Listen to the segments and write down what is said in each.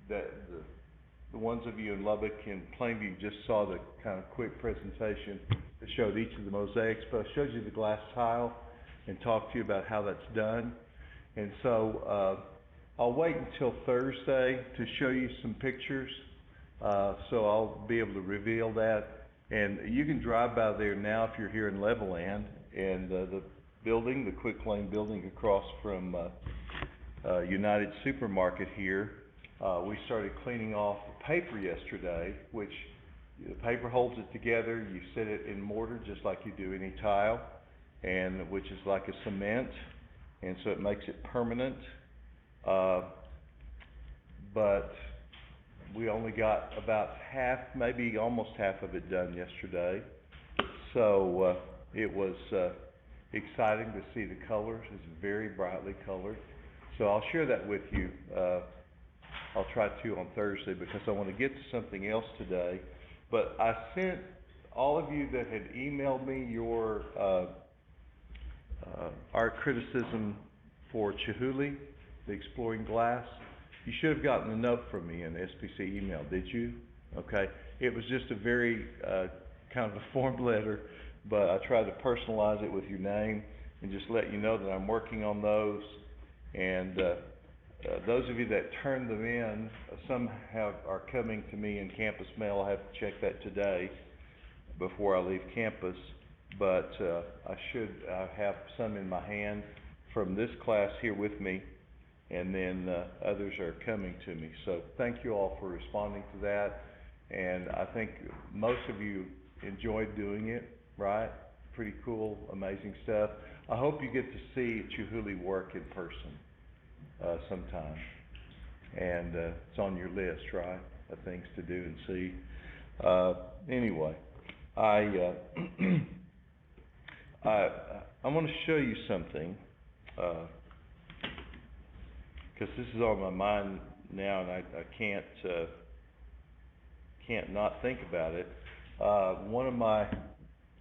that the ones of you in Lubbock and Plainview just saw the kind of quick presentation that showed each of the mosaics, but I showed you the glass tile and talked to you about how that's done. And so I'll wait until Thursday to show you some pictures, so I'll be able to reveal that. And you can drive by there now if you're here in Levelland, and the building, the Quick Lane building across from United Supermarket here, we started cleaning off the paper yesterday, which the paper holds it together. You set it in mortar just like you do any tile, and which is like a cement, and so it makes it permanent. But we only got about half, maybe almost half of it done yesterday. So it was exciting to see the colors. It's very brightly colored. So I'll share that with you. I'll try to on Thursday because I want to get to something else today. But I sent all of you that had emailed me your art criticism for Chihuly, the Exploring Glass. You should have gotten a note from me in the SPC email, did you? Okay. It was just a very kind of a formed letter, but I tried to personalize it with your name and just let you know that I'm working on those. And those of you that turned them in, some are coming to me in campus mail. I have to check that today before I leave campus. But I should have some in my hand from this class here with me, and then others are coming to me. So thank you all for responding to that. And I think most of you enjoyed doing it, right? Pretty cool, amazing stuff. I hope you get to see Chihuly work in person sometime. And it's on your list, right, of things to do and see. Anyway, I want to show you something, because this is on my mind now, and I can't not think about it. One of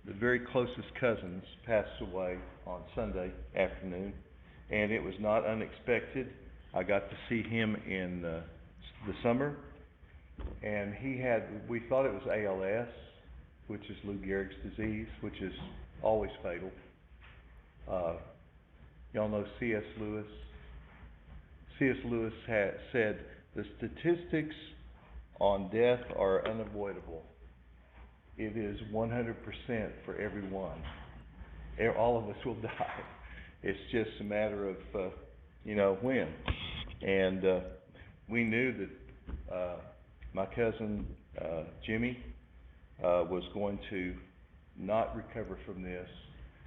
the very closest cousins passed away on Sunday afternoon, and it was not unexpected. I got to see him in the summer, and we thought it was ALS, which is Lou Gehrig's disease, which is always fatal. Y'all know C.S. Lewis? C.S. Lewis said, the statistics on death are unavoidable. It is 100% for everyone. All of us will die. It's just a matter of, when. And we knew that my cousin Jimmy was going to not recover from this,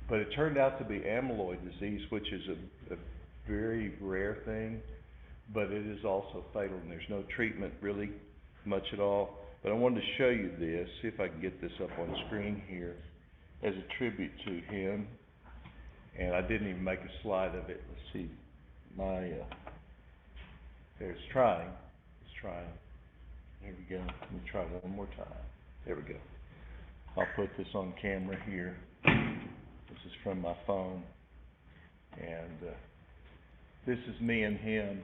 but it turned out to be amyloid disease, which is a very rare thing, but it is also fatal, and there's no treatment really much at all. But I wanted to show you this, see if I can get this up on screen here, as a tribute to him. And I didn't even make a slide of it. Let's see, it's trying. Here we go. Let me try one more time. There we go. I'll put this on camera here. This is from my phone. And this is me and him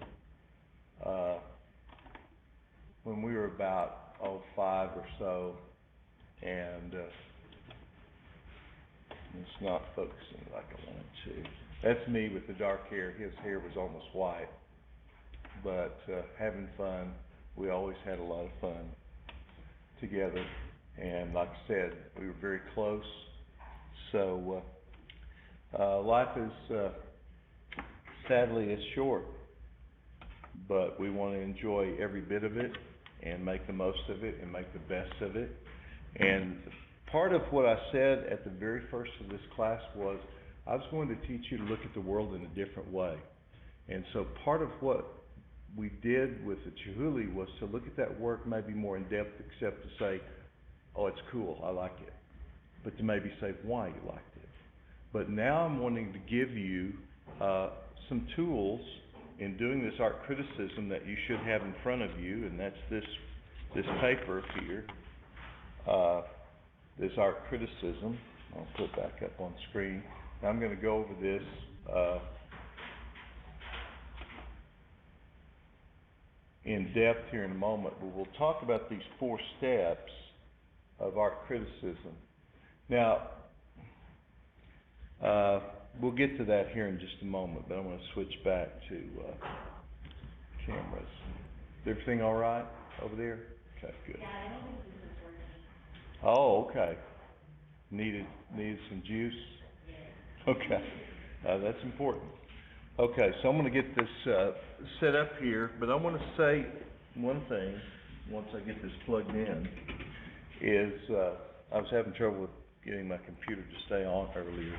when we were about 5 or so, and it's not focusing like I wanted to. That's me with the dark hair. His hair was almost white, but having fun. We always had a lot of fun together, and like I said, we were very close. So life is sadly is short, but we want to enjoy every bit of it and make the most of it and make the best of it. And part of what I said at the very first of this class was I was going to teach you to look at the world in a different way. And so part of what we did with the Chihuly was to look at that work maybe more in depth, except to say, oh, it's cool, I like it. But to maybe say why you liked it. But now I'm wanting to give you some tools in doing this art criticism that you should have in front of you, and that's this paper here, this art criticism. I'll put it back up on screen. Now I'm going to go over this. in depth here in a moment, but we'll talk about these 4 steps of art criticism. Now, we'll get to that here in just a moment, but I'm going to switch back to cameras. Is everything all right over there? Okay, good. Yeah, I don't think this is working. Oh, okay. Needed some juice? Okay, that's important. Okay, so I'm going to get this set up here, but I want to say one thing once I get this plugged in, is I was having trouble with getting my computer to stay on earlier.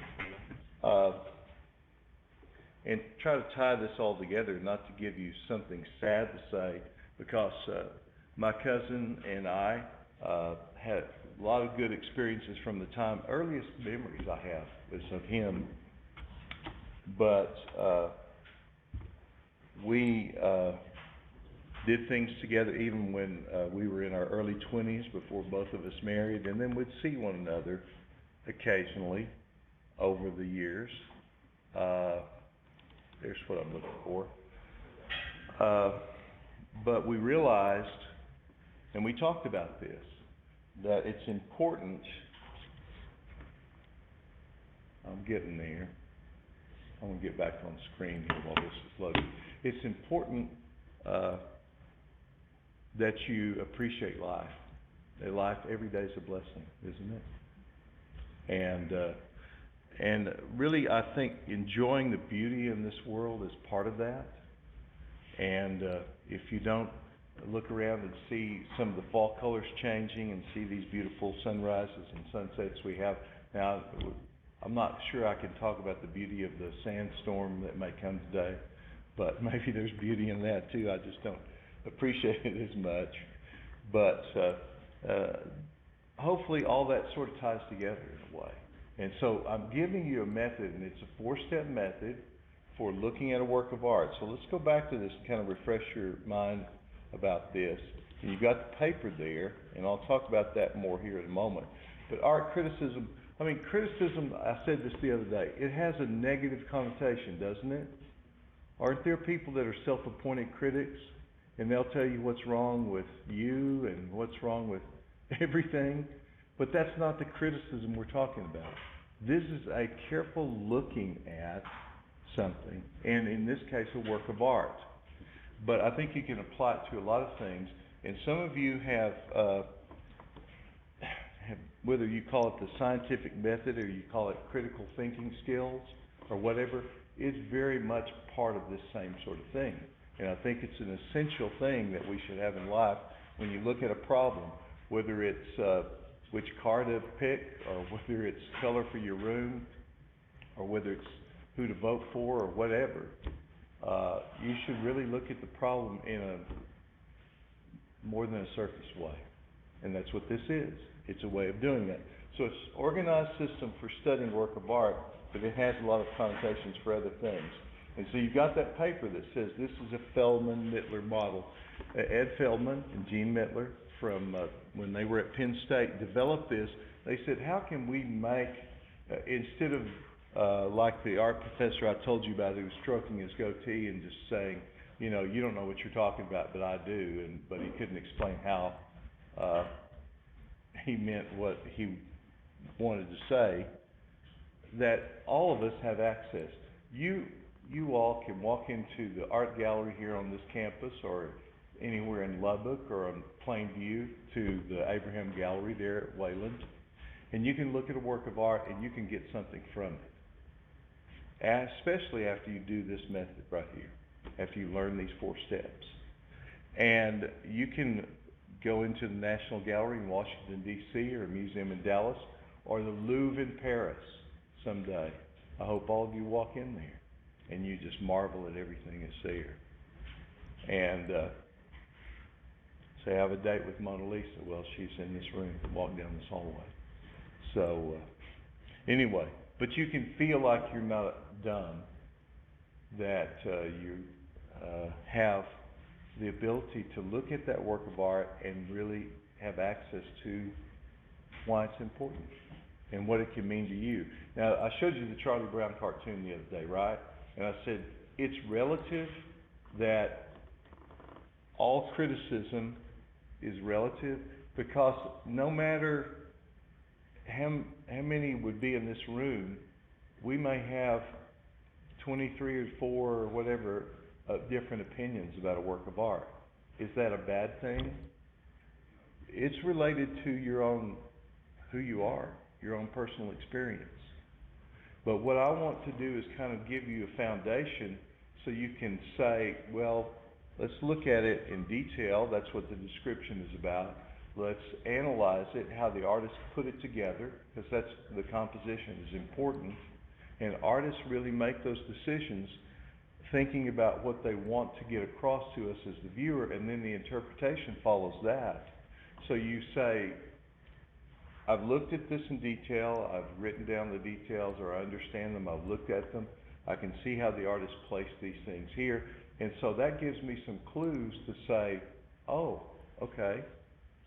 And try to tie this all together, not to give you something sad to say, because my cousin and I had a lot of good experiences from the time. Earliest memories I have is of him, but we did things together even when we were in our early 20s, before both of us married, and then we'd see one another occasionally over the years. There's what I'm looking for. But we realized, and we talked about this, that it's important. I'm getting there. I'm going to get back on the screen here while this is loading. It's important that you appreciate life. That life every day is a blessing, isn't it? And really, I think enjoying the beauty in this world is part of that. And if you don't look around and see some of the fall colors changing and see these beautiful sunrises and sunsets we have now, I'm not sure I can talk about the beauty of the sandstorm that may come today, but maybe there's beauty in that too. I just don't appreciate it as much. But hopefully all that sort of ties together in a way. And so I'm giving you a method, and it's a 4-step method for looking at a work of art. So let's go back to this and kind of refresh your mind about this. And you've got the paper there, and I'll talk about that more here in a moment. But art criticism, criticism, I said this the other day, it has a negative connotation, doesn't it? Aren't there people that are self-appointed critics, and they'll tell you what's wrong with you and what's wrong with everything? But that's not the criticism we're talking about. This is a careful looking at something, and in this case, a work of art. But I think you can apply it to a lot of things, and some of you have whether you call it the scientific method or you call it critical thinking skills or whatever, it's very much part of this same sort of thing. And I think it's an essential thing that we should have in life when you look at a problem, whether it's which car to pick, or whether it's color for your room, or whether it's who to vote for, or whatever. You should really look at the problem in a more than a surface way. And that's what this is. It's a way of doing that. So it's an organized system for studying work of art, but it has a lot of connotations for other things. And so you've got that paper that says this is a Feldman-Mittler model. Ed Feldman and Gene Mittler, from when they were at Penn State, developed this. They said, how can we make, instead of like the art professor I told you about who was stroking his goatee and just saying, you know, you don't know what you're talking about, but I do, but he couldn't explain how he meant what he wanted to say, that all of us have access. You all can walk into the art gallery here on this campus, or anywhere in Lubbock, or on Plainview, to the Abraham Gallery there at Wayland, and you can look at a work of art and you can get something from it, especially after you do this method right here, after you learn these 4 steps. And you can go into the National Gallery in Washington, D.C., or a museum in Dallas, or the Louvre in Paris someday. I hope all of you walk in there and you just marvel at everything that's there. And say, I have a date with Mona Lisa. Well, she's in this room. Walk down this hallway. So anyway, but you can feel like you're not dumb, that you have the ability to look at that work of art and really have access to why it's important and what it can mean to you. Now, I showed you the Charlie Brown cartoon the other day, right? And I said, it's relative that all criticism is relative, because no matter how many would be in this room, we may have 23 or 4 or whatever different opinions about a work of art. Is that a bad thing? It's related to your own, who you are, your own personal experience. But what I want to do is kind of give you a foundation so you can say, well, let's look at it in detail. That's what the description is about. Let's analyze it, how the artist put it together, because that's, the composition is important. And artists really make those decisions thinking about what they want to get across to us as the viewer, and then the interpretation follows that. So you say, I've looked at this in detail, I've written down the details, or I understand them, I've looked at them, I can see how the artist placed these things here, and so that gives me some clues to say, oh, okay,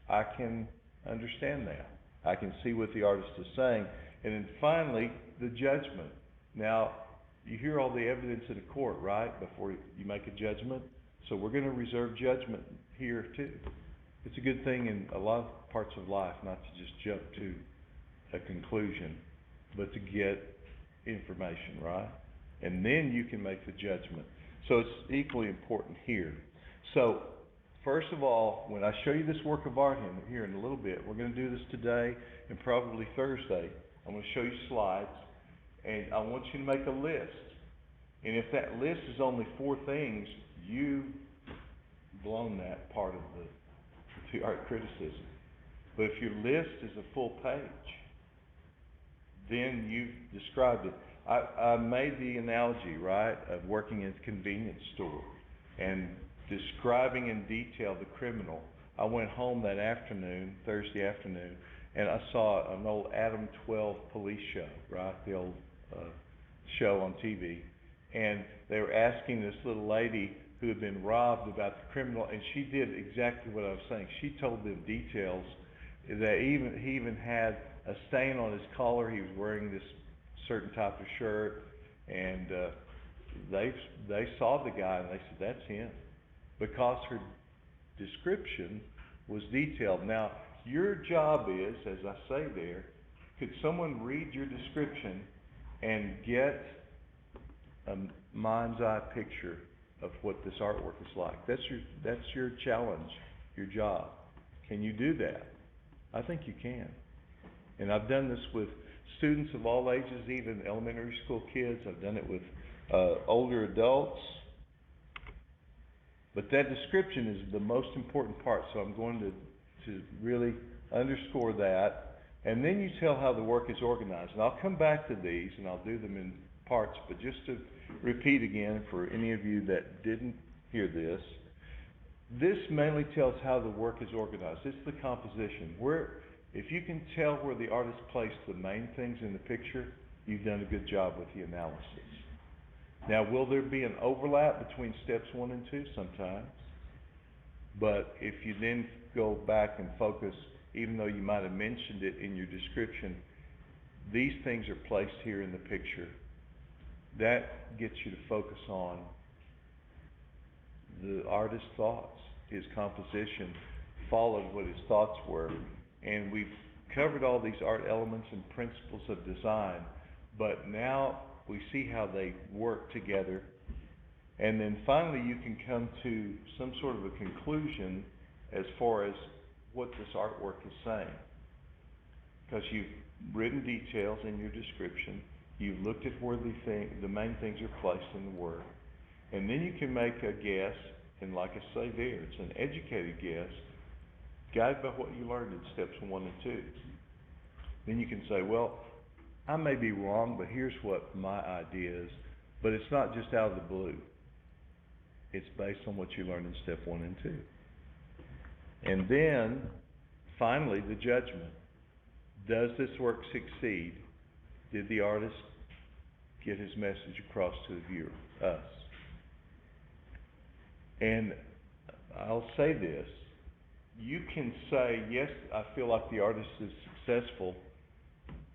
I can understand that. I can see what the artist is saying. And then finally, the judgment. Now, you hear all the evidence in a court, right, before you make a judgment? So we're going to reserve judgment here too. It's a good thing in a lot of parts of life not to just jump to a conclusion, but to get information, right? And then you can make the judgment. So it's equally important here. So, first of all, when I show you this work of art here in a little bit, we're going to do this today and probably Thursday. I'm going to show you slides, and I want you to make a list. And if that list is only 4 things, you've blown that part of the art criticism. But if your list is a full page, then you've described it. I made the analogy, right, of working in a convenience store and describing in detail the criminal. I went home that afternoon, Thursday afternoon, and I saw an old Adam 12 police show, right, the old show on TV. And they were asking this little lady who had been robbed about the criminal, and she did exactly what I was saying. She told them details that he even had a stain on his collar. He was wearing this certain type of shirt, and they saw the guy and they said, that's him, because her description was detailed. Now, your job is, as I say there, could someone read your description and get a mind's eye picture of what this artwork is like? That's your challenge, your job. Can you do that? I think you can. And I've done this with students of all ages, even elementary school kids. I've done it with older adults. But that description is the most important part, so I'm going to really underscore that. And then you tell how the work is organized. And I'll come back to these, and I'll do them in parts, but just to repeat again for any of you that didn't hear this, this mainly tells how the work is organized. It's the composition. If you can tell where the artist placed the main things in the picture, you've done a good job with the analysis. Now, will there be an overlap between steps 1 and 2? Sometimes. But if you then go back and focus, even though you might have mentioned it in your description, these things are placed here in the picture. That gets you to focus on the artist's thoughts. His composition followed what his thoughts were. And we've covered all these art elements and principles of design, but now we see how they work together. And then finally you can come to some sort of a conclusion as far as what this artwork is saying. Because you've written details in your description, you've looked at where the main things are placed in the work, and then you can make a guess, and like I say there, it's an educated guess, guided by what you learned in steps 1 and 2. Then you can say, well, I may be wrong, but here's what my idea is. But it's not just out of the blue. It's based on what you learned in step 1 and 2. And then, finally, the judgment. Does this work succeed? Did the artist get his message across to the viewer, us? And I'll say this. You can say, yes, I feel like the artist is successful,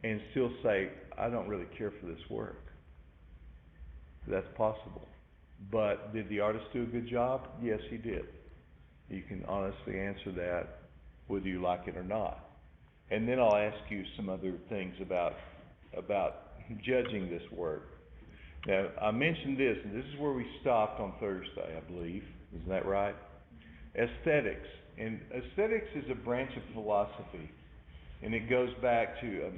and still say, I don't really care for this work. That's possible. But did the artist do a good job? Yes, he did. You can honestly answer that whether you like it or not. And then I'll ask you some other things about judging this work. Now, I mentioned this, and this is where we stopped on Thursday, I believe. Isn't that right? Aesthetics. And aesthetics is a branch of philosophy. And it goes back to,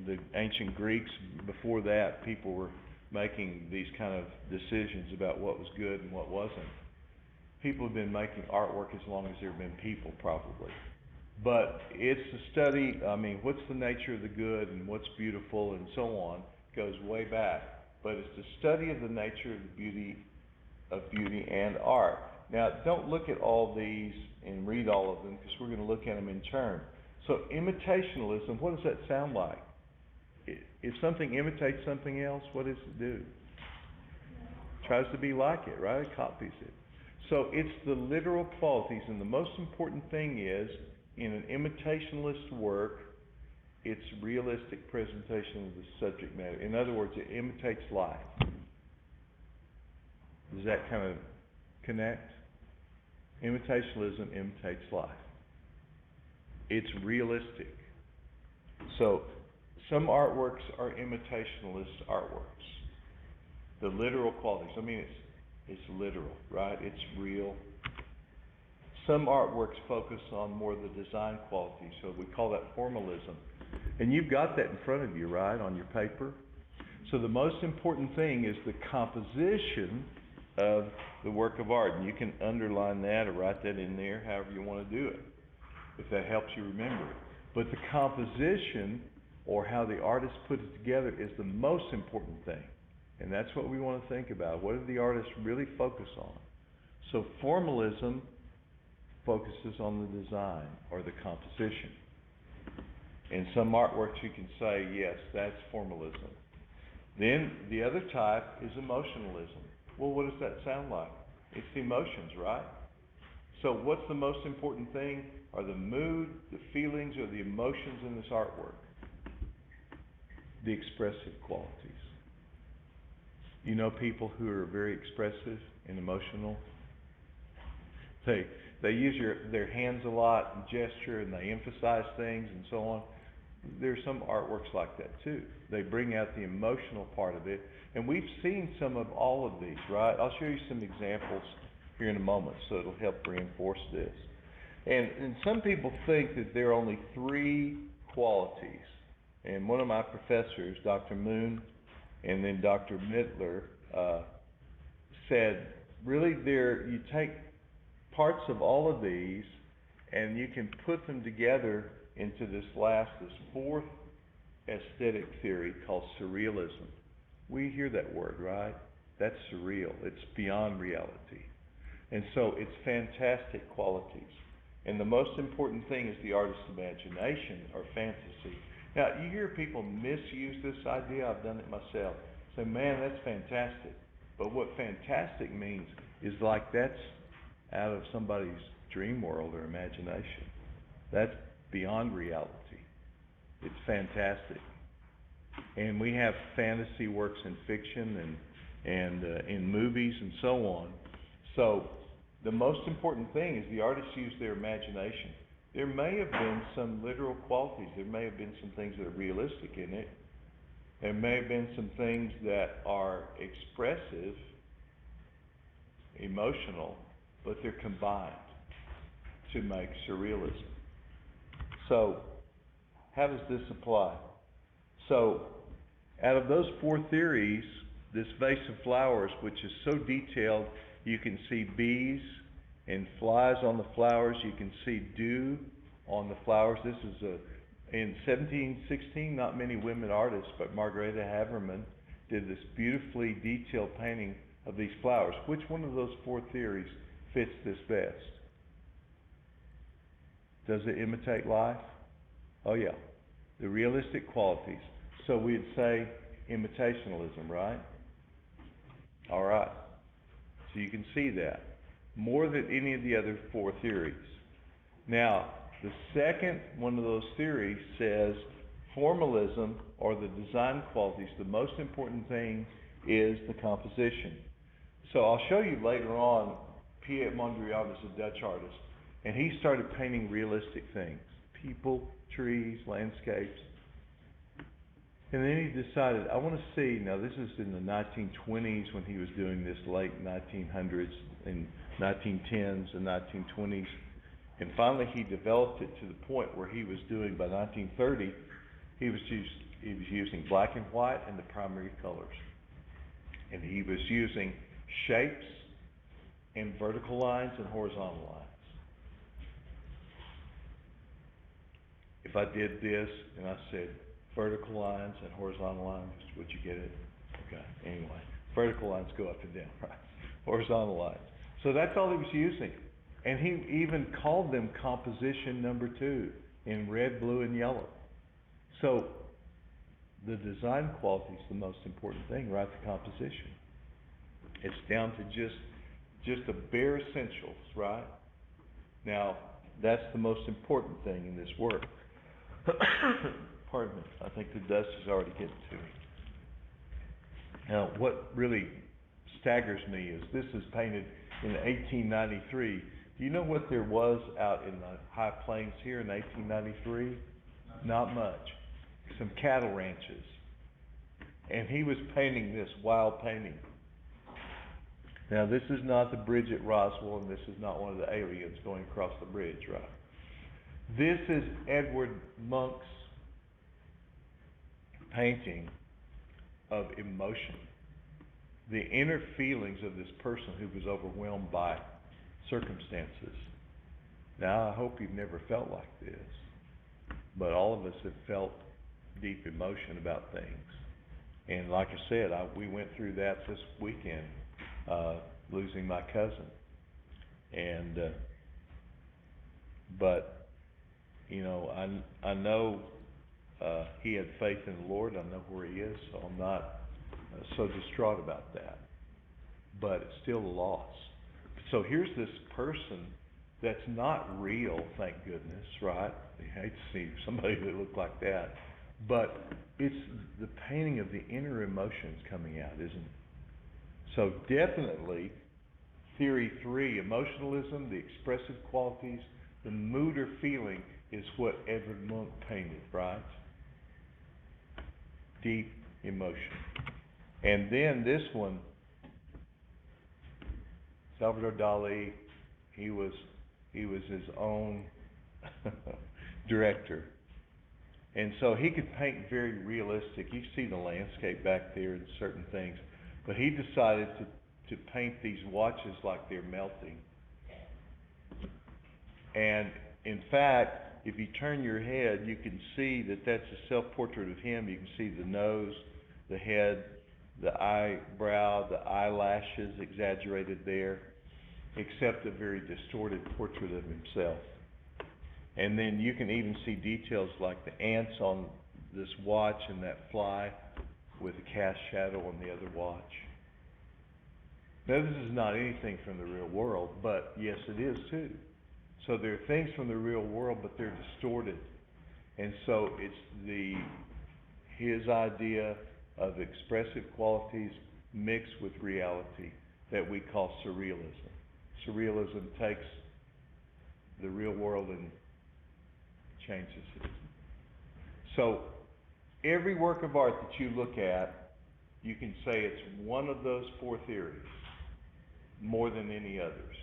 the ancient Greeks. Before that, people were making these kind of decisions about what was good and what wasn't. People have been making artwork as long as there have been people, probably. But it's a study, what's the nature of the good and what's beautiful and so on, goes way back. But it's the study of the nature of the beauty and art. Now, don't look at all these and read all of them, because we're going to look at them in turn. So, imitationalism, what does that sound like? If something imitates something else, what does it do? Tries to be like it, right? It copies it. So, it's the literal qualities, and the most important thing is, in an imitationalist work, it's realistic presentation of the subject matter. In other words, it imitates life. Does that kind of connect? Imitationalism imitates life. It's realistic. So, some artworks are imitationalist artworks. The literal qualities. It's literal, right? It's real. Some artworks focus on more of the design qualities, so we call that formalism. And you've got that in front of you, right, on your paper? So the most important thing is the composition of the work of art. And you can underline that or write that in there, however you want to do it, if that helps you remember it. But the composition, or how the artist put it together, is the most important thing. And that's what we want to think about. What did the artist really focus on? So formalism focuses on the design or the composition. In some artworks you can say, yes, that's formalism. Then the other type is emotionalism. Well, what does that sound like? It's the emotions, right? So what's the most important thing? Are the mood, the feelings, or the emotions in this artwork? The expressive qualities. You know people who are very expressive and emotional? They use their hands a lot and gesture, and they emphasize things and so on. There's some artworks like that too. They bring out the emotional part of it. And we've seen some of all of these, right? I'll show you some examples here in a moment, so it'll help reinforce this. And some people think that there are only 3 qualities. And one of my professors, Dr. Moon, and then Dr. Mittler, said, really you take parts of all of these, and you can put them together into this 4th aesthetic theory called surrealism. We hear that word, right? That's surreal. It's beyond reality. And so it's fantastic qualities. And the most important thing is the artist's imagination or fantasy. Now, you hear people misuse this idea. I've done it myself. Say, man, that's fantastic. But what fantastic means is like that's out of somebody's dream world or imagination. That's beyond reality. It's fantastic. And we have fantasy works in fiction and in movies and so on. So the most important thing is the artists use their imagination. There may have been some literal qualities. There may have been some things that are realistic in it. There may have been some things that are expressive, emotional, but they're combined to make surrealism. So, how does this apply? So, out of those 4 theories, this vase of flowers, which is so detailed, you can see bees and flies on the flowers. You can see dew on the flowers. This is in 1716, not many women artists, but Margaretha Haverman did this beautifully detailed painting of these flowers. Which one of those 4 theories fits this best? Does it imitate life? Oh yeah, the realistic qualities. So we'd say imitationalism, right? All right. So you can see that more than any of the other 4 theories. Now, the second one of those theories says formalism, or the design qualities, the most important thing is the composition. So I'll show you later on, Piet Mondrian is a Dutch artist. And he started painting realistic things, people, trees, landscapes. And then he decided, I want to see, now this is in the 1920s when he was doing this, late 1900s and 1910s and 1920s. And finally he developed it to the point where he was doing, by 1930, he was using black and white and the primary colors. And he was using shapes and vertical lines and horizontal lines. If I did this and I said vertical lines and horizontal lines, would you get it? Okay, anyway. Vertical lines go up and down, right? Horizontal lines. So that's all he was using. And he even called them composition number 2 in red, blue, and yellow. So the design quality is the most important thing, right? The composition. It's down to just the bare essentials, right? Now, that's the most important thing in this work. Pardon me. I think the dust is already getting to me. Now, what really staggers me is this is painted in 1893. Do you know what there was out in the high plains here in 1893? Not much. Some cattle ranches. And he was painting this wild painting. Now, this is not the bridge at Roswell, and this is not one of the aliens going across the bridge, right? This is Edward Monk's painting of emotion. The inner feelings of this person who was overwhelmed by circumstances. Now, I hope you've never felt like this, but all of us have felt deep emotion about things. And like I said, we went through that this weekend, losing my cousin. And, but, you know, I know he had faith in the Lord. I know where he is, so I'm not so distraught about that. But it's still a loss. So here's this person that's not real, thank goodness, right? I hate to see somebody that looked like that. But it's the painting of the inner emotions coming out, isn't it? So definitely, theory 3, emotionalism, the expressive qualities, the mood or feeling is what Edward Monk painted, right? Deep emotion. And then this one, Salvador Dali, he was his own director. And so he could paint very realistic. You see the landscape back there and certain things. But he decided to paint these watches like they're melting. And in fact, if you turn your head, you can see that that's a self-portrait of him. You can see the nose, the head, the eyebrow, the eyelashes exaggerated there, except a very distorted portrait of himself. And then you can even see details like the ants on this watch and that fly with a cast shadow on the other watch. Now, this is not anything from the real world, but yes, it is too. So there are things from the real world, but they're distorted. And so it's his idea of expressive qualities mixed with reality that we call surrealism. Surrealism takes the real world and changes it. So every work of art that you look at, you can say it's one of those 4 theories more than any others.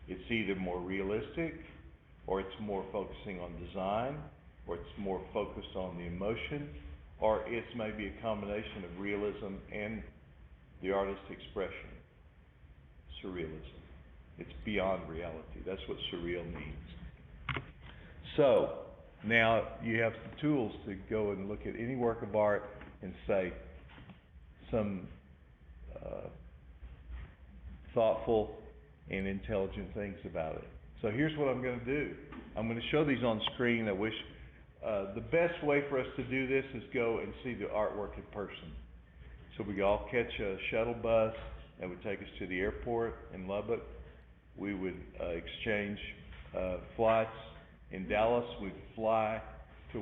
It's either more realistic, or it's more focusing on design, or it's more focused on the emotion, or it's maybe a combination of realism and the artist's expression. Surrealism. It's beyond reality. That's what surreal means. So, now you have some tools to go and look at any work of art and say some thoughtful and intelligent things about it. So here's what I'm going to do. I'm going to show these on screen. I wish the best way for us to do this is go and see the artwork in person. So we all catch a shuttle bus that would take us to the airport in Lubbock. We would exchange flights in Dallas. We'd fly to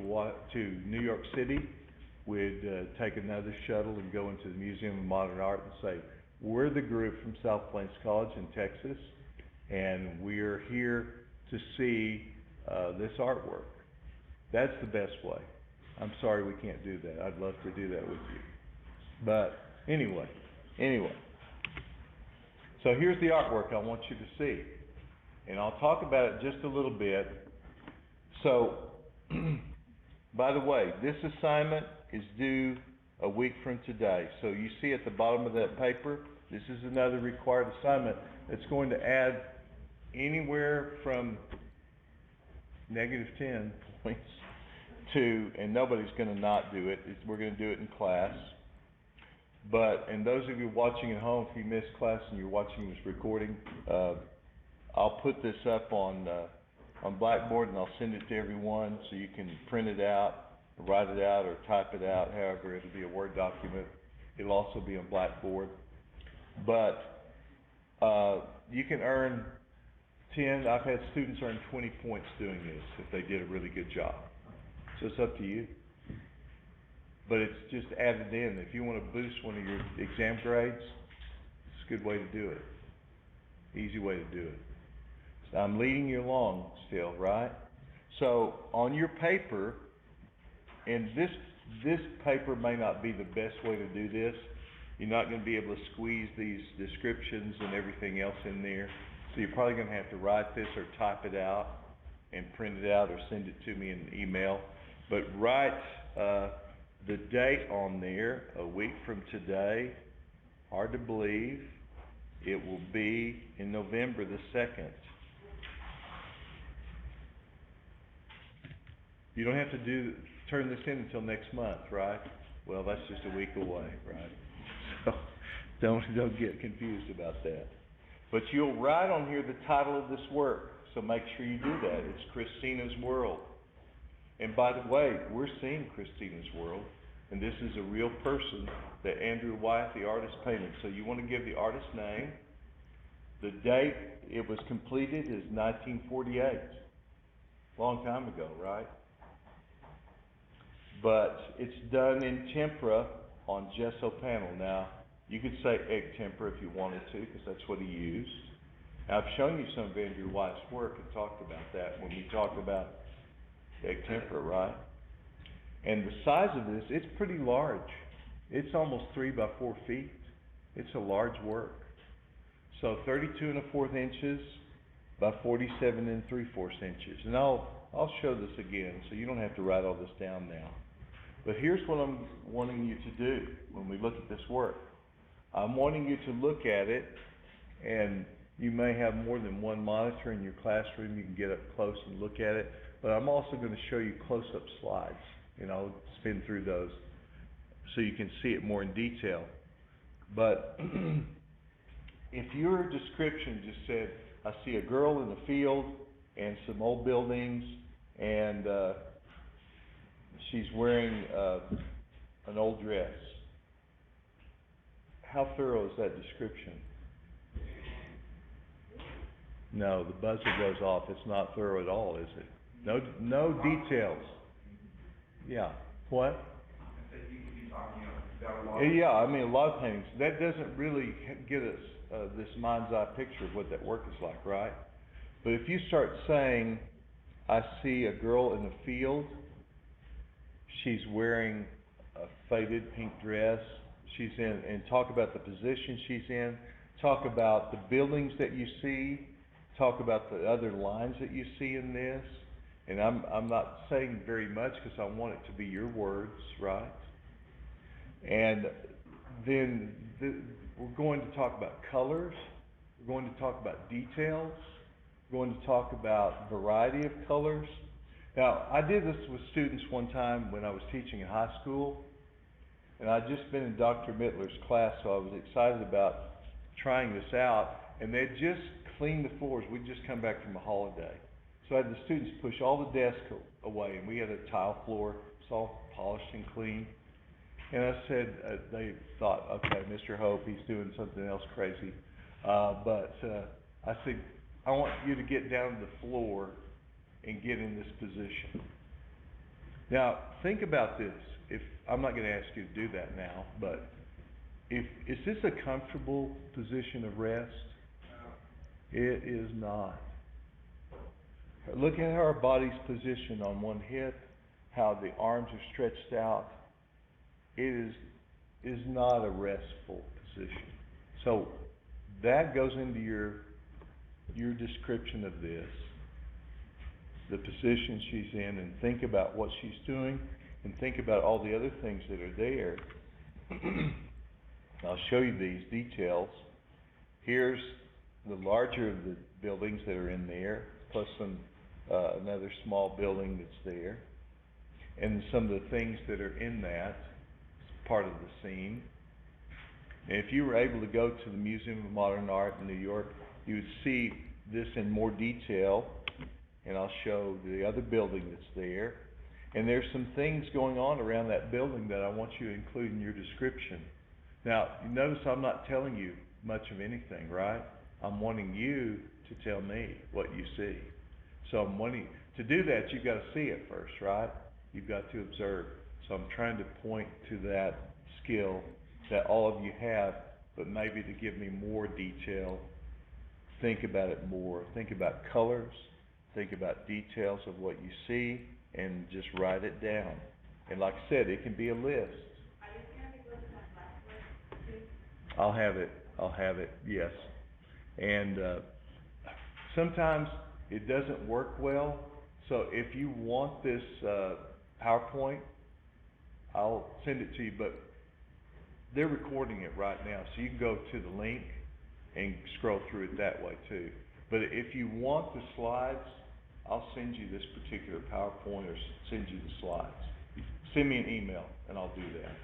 New York City. We'd take another shuttle and go into the Museum of Modern Art and say, we're the group from South Plains College in Texas, and we're here to see, this artwork. That's the best way. I'm sorry we can't do that. I'd love to do that with you. But anyway. So here's the artwork I want you to see. And I'll talk about it just a little bit. So, by the way, this assignment is due a week from today. So you see at the bottom of that paper, this is another required assignment that's going to add anywhere from -10 points to, and nobody's gonna not do it, we're gonna do it in class. But, and those of you watching at home, if you missed class and you're watching this recording, I'll put this up on Blackboard and I'll send it to everyone so you can print it out, write it out, or type it out, however, it'll be a Word document. It'll also be on Blackboard. But, you can earn 10, I've had students earn 20 points doing this if they did a really good job. So it's up to you. But it's just added in. If you want to boost one of your exam grades, it's a good way to do it. Easy way to do it. So I'm leading you along still, right? So on your paper, and this paper may not be the best way to do this. You're not going to be able to squeeze these descriptions and everything else in there. So you're probably going to have to write this or type it out and print it out or send it to me in an email. But write the date on there, a week from today. Hard to believe. It will be in November the 2nd. You don't have to turn this in until next month, right? Well, that's just a week away, right? So don't get confused about that. But you'll write on here the title of this work, so make sure you do that. It's Christina's World. And by the way, we're seeing Christina's World, and this is a real person that Andrew Wyeth, the artist, painted. So you want to give the artist's name. The date it was completed is 1948. Long time ago, right? But it's done in tempera on gesso panel. Now, you could say egg tempera if you wanted to, because that's what he used. Now, I've shown you some of Andrew Wyeth's work and talked about that when we talked about egg tempera, right? And the size of this, it's pretty large. It's almost 3 by 4 feet. It's a large work. So 32 1/4 inches by 47 3/4 inches. And I'll show this again, so you don't have to write all this down now. But here's what I'm wanting you to do when we look at this work. I'm wanting you to look at it, and you may have more than one monitor in your classroom. You can get up close and look at it. But I'm also going to show you close-up slides, and I'll spin through those so you can see it more in detail. But if your description just said, I see a girl in the field and some old buildings, and she's wearing an old dress, how thorough is that description? No, the buzzer goes off. It's not thorough at all, is it? No details. Yeah. What? Yeah, I mean, a lot of paintings. That doesn't really get us this mind's eye picture of what that work is like, right? But if you start saying, I see a girl in the field, she's wearing a faded pink dress, she's in, and talk about the position she's in, talk about the buildings that you see, talk about the other lines that you see in this. And I'm not saying very much because I want it to be your words, right? And then we're going to talk about colors, we're going to talk about details, we're going to talk about variety of colors. Now, I did this with students one time when I was teaching in high school, and I'd just been in Dr. Mittler's class, so I was excited about trying this out, and they'd just cleaned the floors. We'd just come back from a holiday. So I had the students push all the desks away, and we had a tile floor. It's all polished and clean. And I said, they thought, okay, Mr. Hope, he's doing something else crazy. But I said, I want you to get down to the floor and get in this position. Now, think about this. I'm not going to ask you to do that now, but is this a comfortable position of rest? It is not. Look at how her body's positioned on one hip, how the arms are stretched out. It is not a restful position. So that goes into your description of this, the position she's in, and think about what she's doing, and think about all the other things that are there. I'll show you these details. Here's the larger of the buildings that are in there, plus another small building that's there, and some of the things that are in that part of the scene. And if you were able to go to the Museum of Modern Art in New York, you would see this in more detail, and I'll show the other building that's there. And there's some things going on around that building that I want you to include in your description. Now, you notice I'm not telling you much of anything, right? I'm wanting you to tell me what you see. So I'm wanting, to do that, you've got to see it first, right? You've got to observe. So I'm trying to point to that skill that all of you have, but maybe to give me more detail. Think about it more. Think about colors. Think about details of what you see, and just write it down. And like I said, it can be a list. Are you gonna be looking at last week too? I'll have it, yes. And sometimes it doesn't work well, so if you want this PowerPoint, I'll send it to you, but they're recording it right now, so you can go to the link and scroll through it that way too. But if you want the slides, I'll send you this particular PowerPoint or send you the slides. Send me an email and I'll do that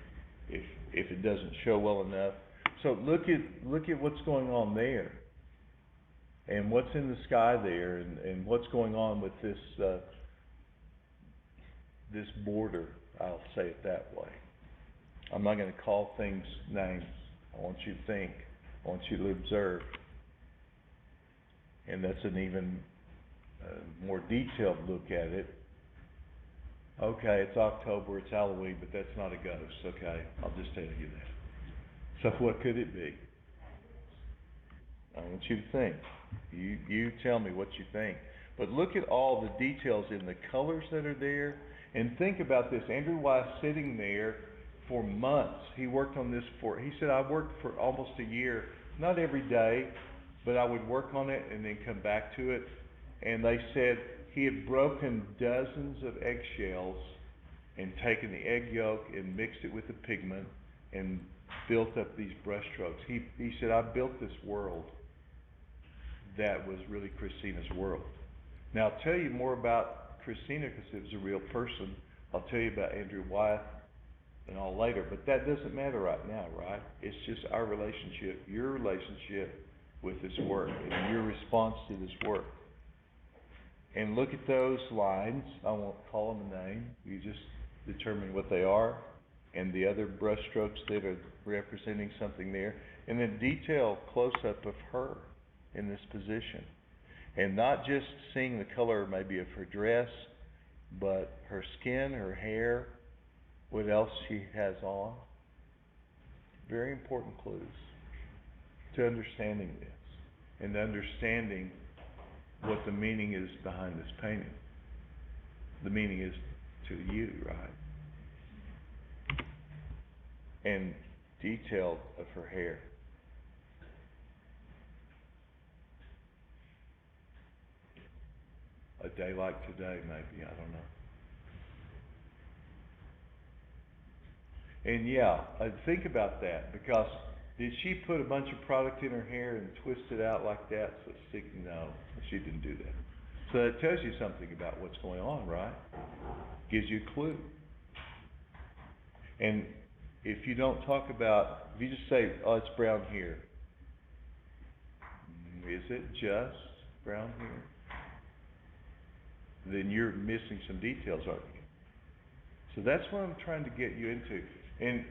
if it doesn't show well enough. So look at what's going on there, and what's in the sky there, and what's going on with this this border. I'll say it that way. I'm not going to call things names. I want you to think. I want you to observe. And that's an even more detailed look at it. Okay, it's October, it's Halloween, but that's not a ghost. Okay, I'll just tell you that. So what could it be? I want you to think. You tell me what you think. But look at all the details in the colors that are there, and think about this. Andrew Weiss sitting there for months. He worked on this he said, I worked for almost a year, not every day, but I would work on it and then come back to it. And they said he had broken dozens of eggshells and taken the egg yolk and mixed it with the pigment and built up these brush strokes. He said, I built this world that was really Christina's world. Now, I'll tell you more about Christina because it was a real person. I'll tell you about Andrew Wyeth and all later, but that doesn't matter right now, right? It's just our relationship, your relationship with this work and your response to this work. And look at those lines. I won't call them a name. You just determine what they are, and the other brush strokes that are representing something there. And then detail close-up of her in this position. And not just seeing the color maybe of her dress, but her skin, her hair, what else she has on. Very important clues to understanding this and understanding what the meaning is behind this painting. The meaning is to you, right? And detail of her hair. A day like today, maybe, I don't know. And yeah, think about that, because did she put a bunch of product in her hair and twist it out like that so it's sticky? No, she didn't do that. So that tells you something about what's going on, right? Gives you a clue. And if you don't talk about, if you just say, oh, it's brown here. Is it just brown here? Then you're missing some details, aren't you? So that's what I'm trying to get you into. And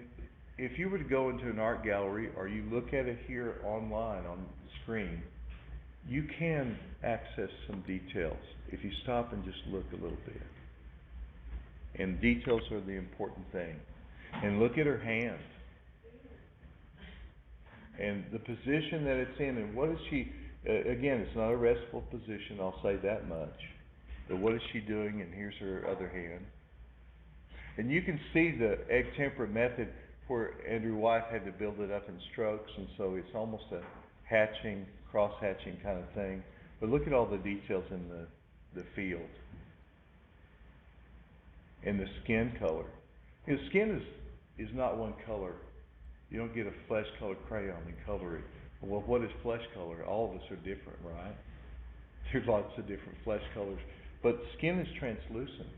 if you were to go into an art gallery, or you look at it here online on the screen, you can access some details if you stop and just look a little bit. And details are the important thing. And look at her hand. And the position that it's in, and what is she, again, it's not a restful position, I'll say that much. But what is she doing? And here's her other hand. And you can see the egg temperate method where Andrew Wyeth had to build it up in strokes, and so it's almost a hatching, cross-hatching kind of thing. But look at all the details in the field. And the skin color. His skin is not one color. You don't get a flesh colored crayon and color it. Well, what is flesh color? All of us are different, right? There's lots of different flesh colors. But skin is translucent.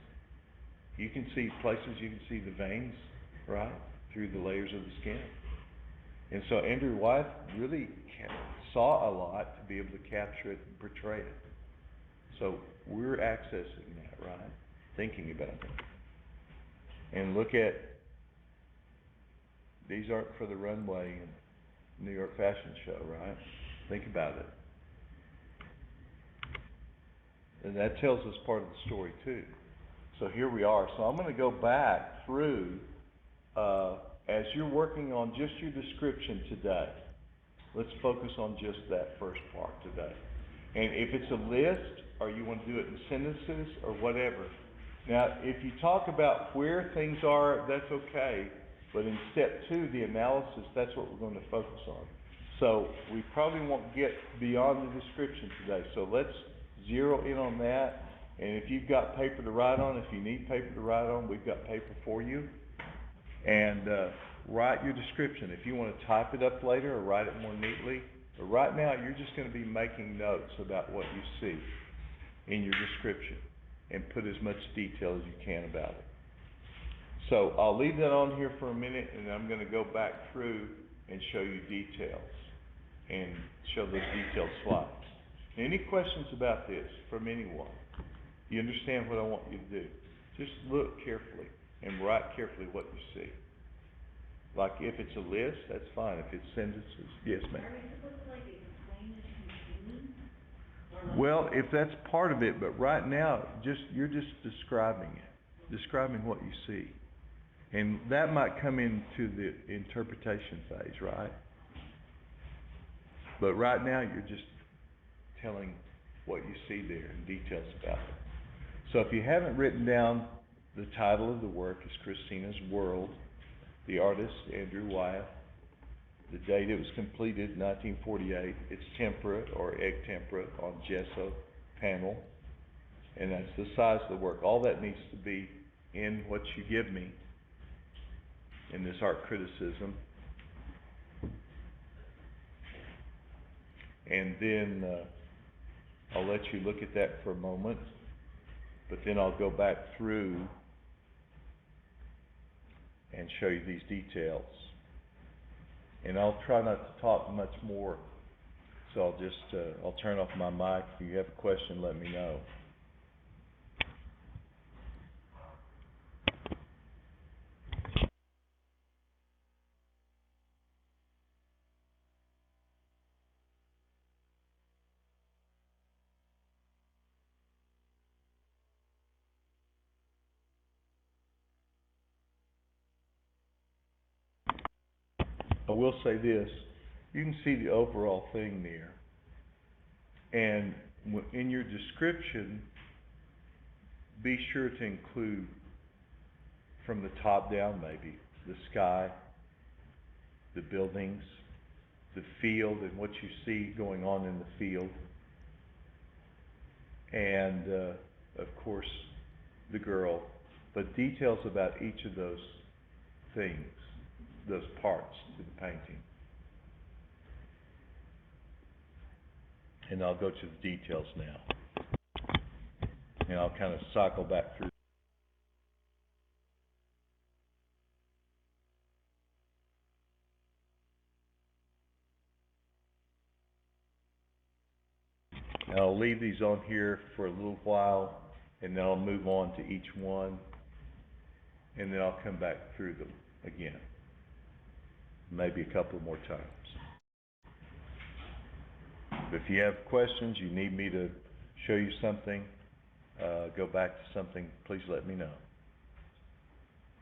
You can see places, you can see the veins, right, through the layers of the skin. And so Andrew Wyeth really saw a lot to be able to capture it and portray it. So we're accessing that, right? Thinking about it. And look at, these aren't for the runway in New York Fashion Show, right? Think about it. And that tells us part of the story too. So here we are. So I'm going to go back through, as you're working on just your description today. Let's focus on just that first part today. And if it's a list, or you want to do it in sentences, or whatever. Now, if you talk about where things are, that's okay. But in step 2, the analysis, that's what we're going to focus on. So we probably won't get beyond the description today. So let's zero in on that. And if you've got paper to write on, if you need paper to write on, we've got paper for you. And write your description. If you want to type it up later or write it more neatly, but right now you're just going to be making notes about what you see in your description and put as much detail as you can about it. So I'll leave that on here for a minute, and I'm going to go back through and show you details and show those detailed slides. Any questions about this from anyone? You understand what I want you to do? Just look carefully and write carefully what you see. Like if it's a list, that's fine. If it's sentences, yes, ma'am. Are we supposed to like explain it in meaning? Well, if that's part of it, but right now, you're just describing it, describing what you see. And that might come into the interpretation phase, right? But right now, you're just telling what you see there and details about it. So if you haven't written down, the title of the work is Christina's World. The artist, Andrew Wyeth. The date it was completed, 1948. It's temperate or egg temperate on gesso panel. And that's the size of the work. All that needs to be in what you give me in this art criticism. And then I'll let you look at that for a moment. But then I'll go back through and show you these details. And I'll try not to talk much more. So I'll just, I'll turn off my mic. If you have a question, let me know. I will say this, you can see the overall thing there. And in your description, be sure to include from the top down maybe, the sky, the buildings, the field and what you see going on in the field. And of course, the girl, but details about each of those things, those parts to the painting. And I'll go to the details now. And I'll kind of cycle back through. And I'll leave these on here for a little while, and then I'll move on to each one, and then I'll come back through them again. Maybe a couple more times. If you have questions, you need me to show you something, go back to something, please let me know.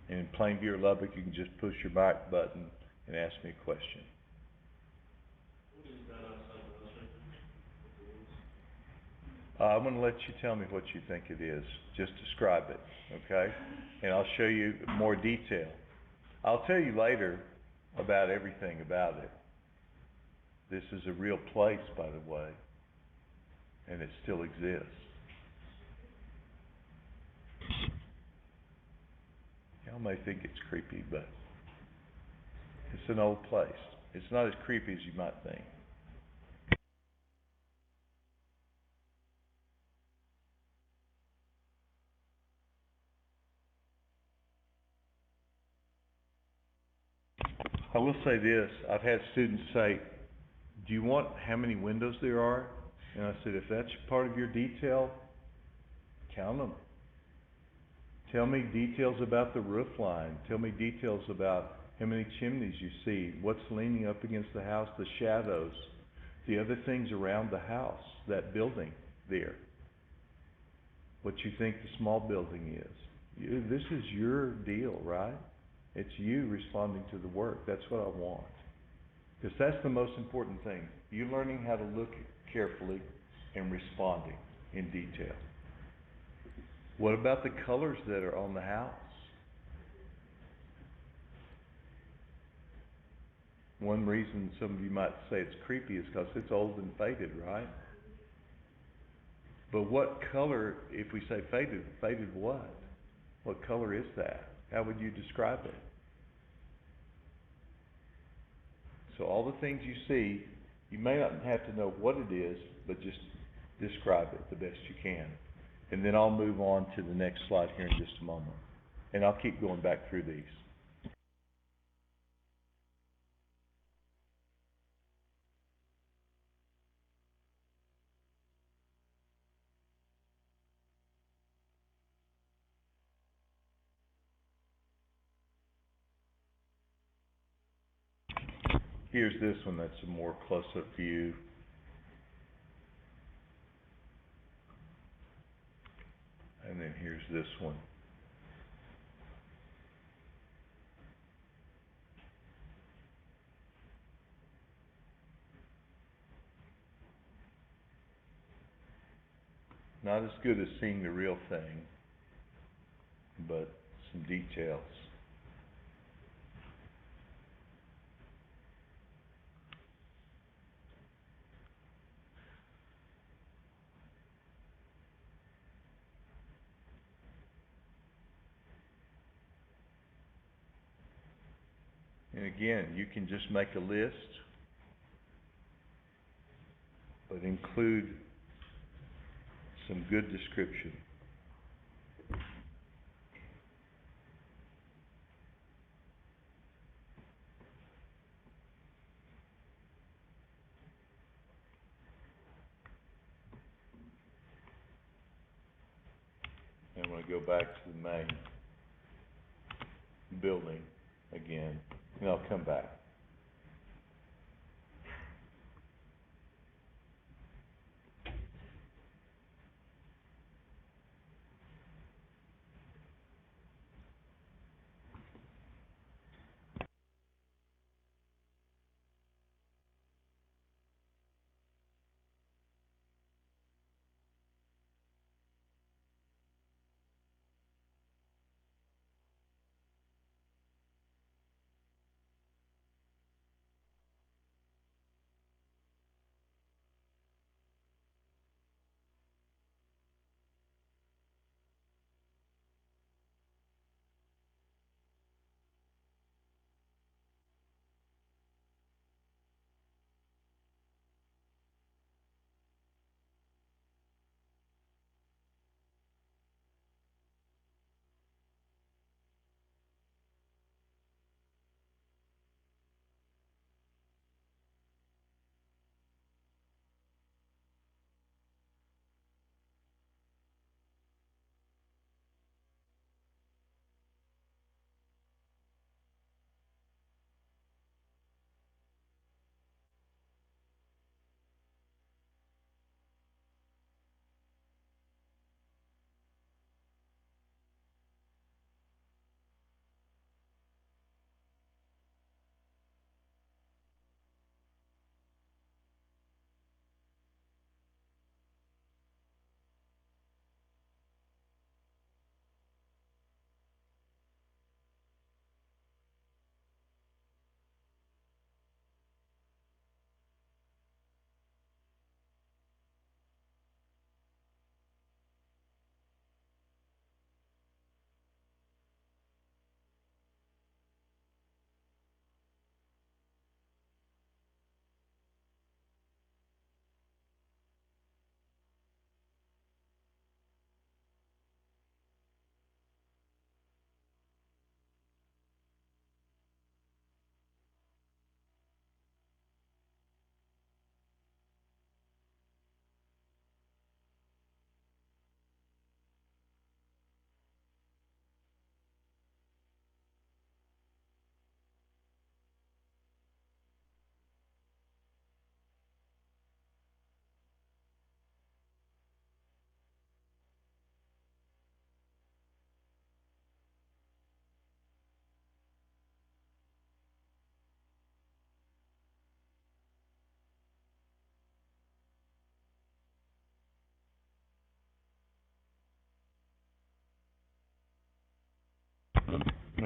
And in Plainview or Lubbock, you can just push your mic button and ask me a question. I'm gonna let you tell me what you think it is. Just describe it, okay? And I'll show you more detail. I'll tell you later about everything about it. This is a real place, by the way, and it still exists. Y'all may think it's creepy, but it's an old place. It's not as creepy as you might think. I will say this, I've had students say, do you want how many windows there are? And I said, if that's part of your detail, count them. Tell me details about the roof line. Tell me details about how many chimneys you see, what's leaning up against the house, the shadows, the other things around the house, that building there. What you think the small building is. This is your deal, right? It's you responding to the work. That's what I want. Because that's the most important thing. You learning how to look carefully and responding in detail. What about the colors that are on the house? One reason some of you might say it's creepy is because it's old and faded, right? But what color, if we say faded, faded what? What color is that? How would you describe it? So all the things you see, you may not have to know what it is, but just describe it the best you can. And then I'll move on to the next slide here in just a moment. And I'll keep going back through these. Here's this one that's a more close-up view. And then here's this one. Not as good as seeing the real thing, but some details. And again, you can just make a list, but include some good description. And I'm going to go back to the main building again, and I'll come back.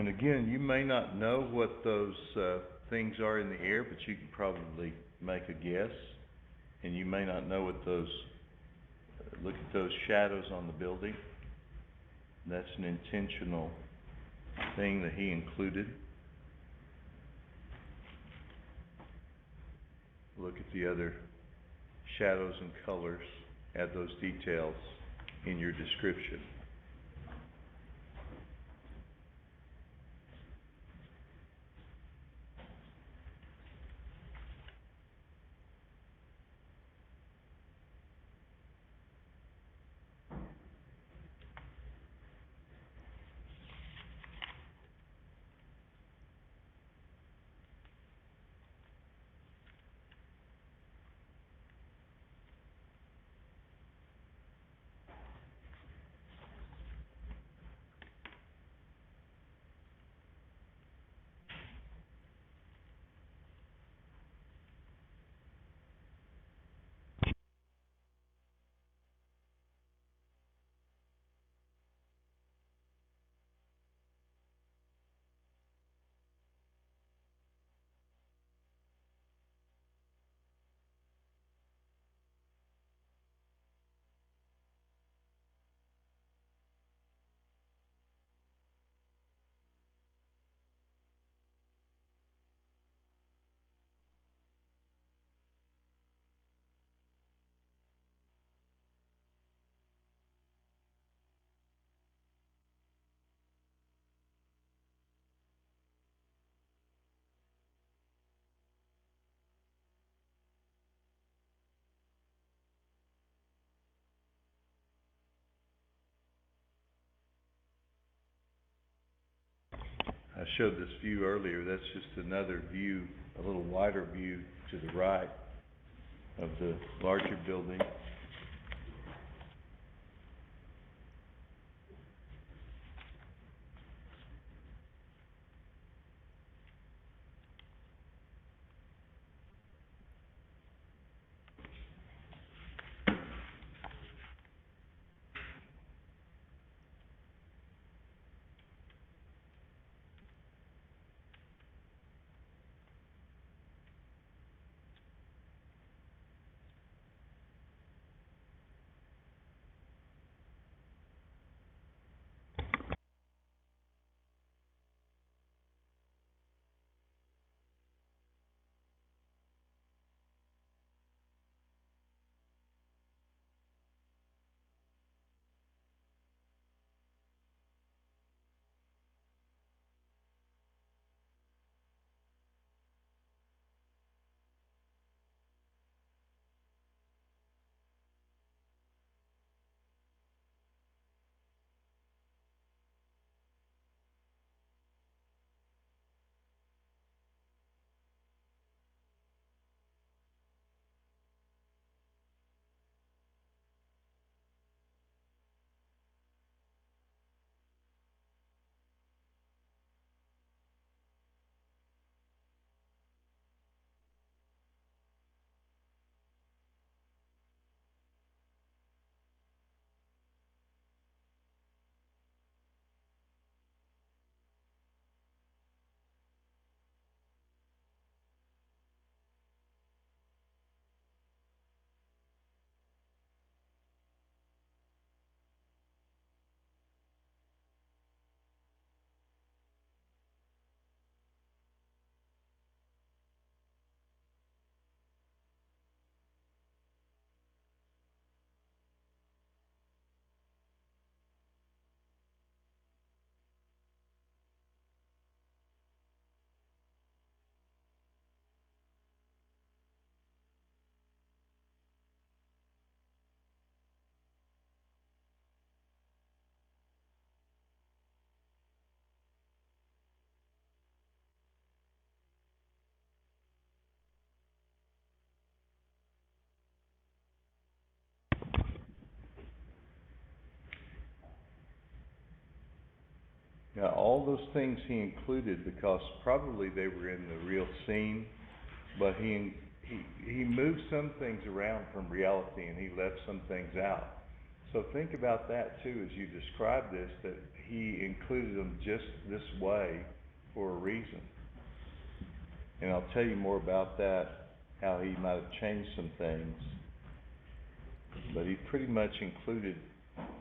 And again, you may not know what those, things are in the air, but you can probably make a guess. And you may not know what those, look at those shadows on the building. That's an intentional thing that he included. Look at the other shadows and colors, add those details in your description. I showed this view earlier. That's just another view, a little wider view to the right of the larger building. Now, all those things he included because probably they were in the real scene, but he moved some things around from reality and he left some things out. So think about that too, as you describe this, that he included them just this way for a reason. And I'll tell you more about that, how he might have changed some things. But he pretty much included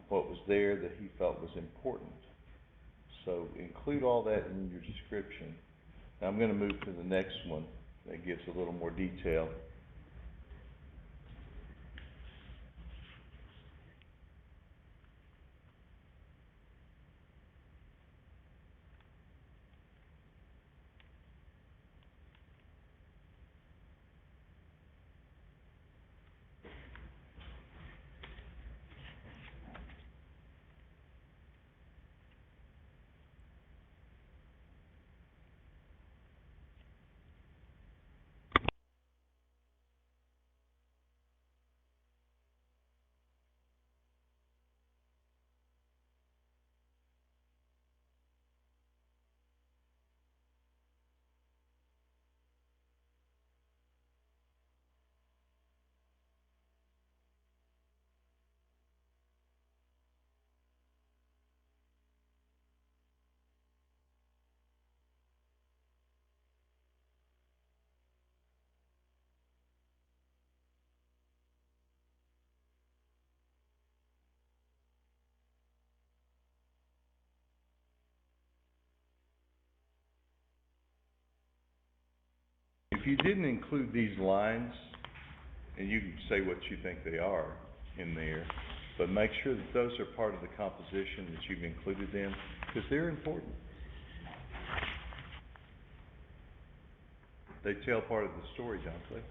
what was there that he felt was important. So include all that in your description. Now I'm gonna move to the next one that gives a little more detail. If you didn't include these lines, and you can say what you think they are in there, but make sure that those are part of the composition that you've included them, because they're important. They tell part of the story, don't they?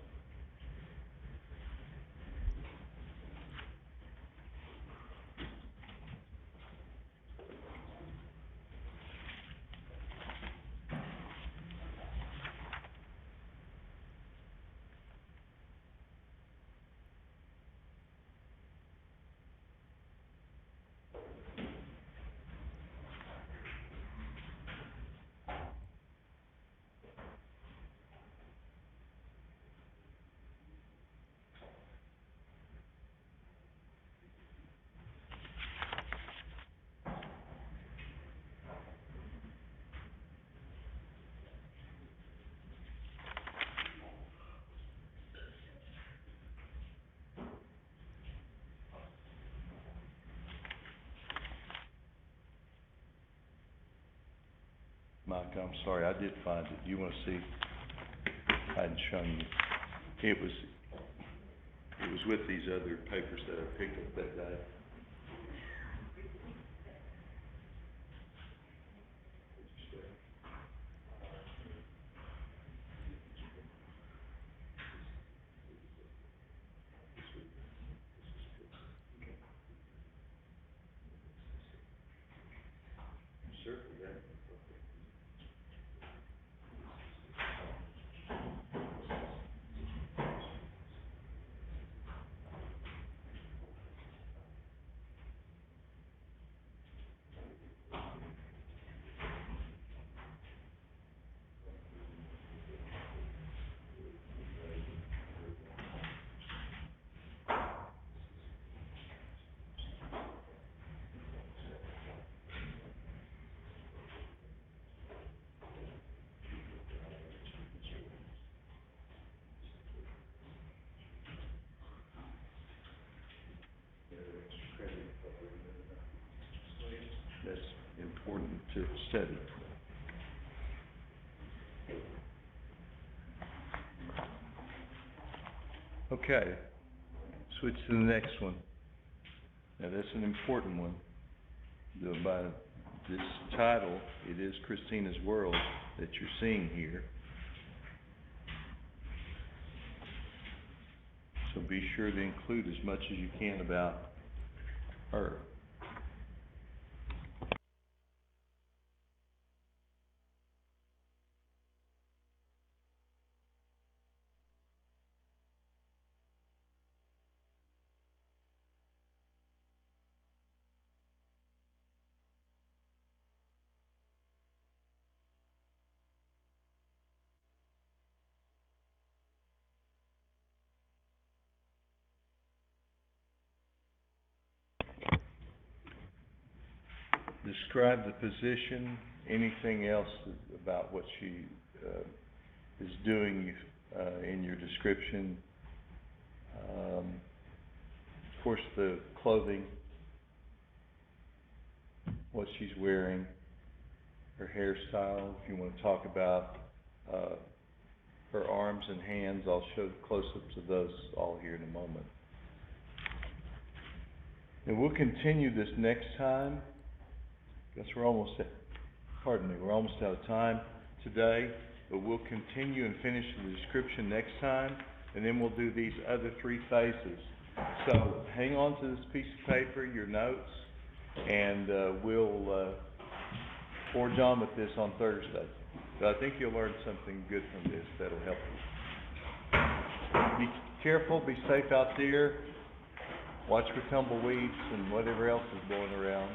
Mike, I'm sorry, I did find it. Do you wanna see? I hadn't shown you. It was with these other papers that I picked up that day. That's important to study. Okay, switch to the next one. Now that's an important one. By this title, it is Christina's World that you're seeing here. So be sure to include as much as you can about her. describe the position, anything else about what she, is doing, in your description. Of course, the clothing, what she's wearing, her hairstyle, if you wanna talk about, her arms and hands, I'll show close-ups of those all here in a moment. And we'll continue this next time. Guess we're almost out of time today, but we'll continue and finish the description next time, and then we'll do these other 3 phases. So, hang on to this piece of paper, your notes, and, we'll, forge on with this on Thursday. But I think you'll learn something good from this that'll help you. Be careful, be safe out there. Watch for tumbleweeds and whatever else is blowing around.